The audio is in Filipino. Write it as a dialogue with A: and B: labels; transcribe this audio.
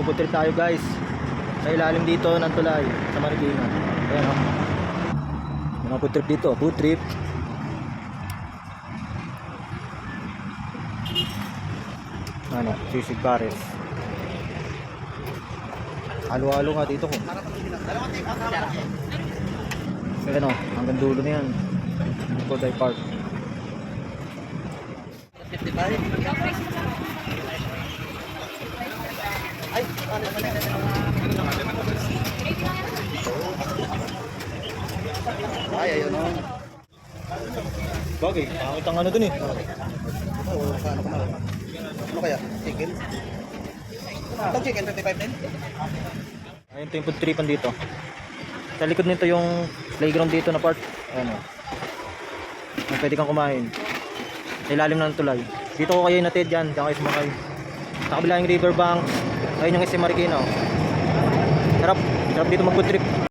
A: Magpo-food trip tayo guys. Sa ilalim dito ng tulay sa Marikina. Ayan o. Mga food trip dito. Food trip. Ano? Sisig Pares. Halo-halo nga dito ko. Ayan o. Hanggang dulo na yan. Koday Park.
B: Ay, ayun o.
A: Bagay, pangit ang ano dun eh.
B: Oo, paano ko na. Ano kaya? Chicken? Itong chicken, 55 din?
A: Ayun ito yung food tripan dito. Sa likod nito yung playground dito na part. Ayan o. Ayan, pwede kang kumain. Sa ilalim ng tulay. Dito ko kayo natid dyan. Diyan kayo sumakay. Sa kabila yung riverbank. Ayun yung SM Marikina o. Sarap. Sarap dito mag food trip.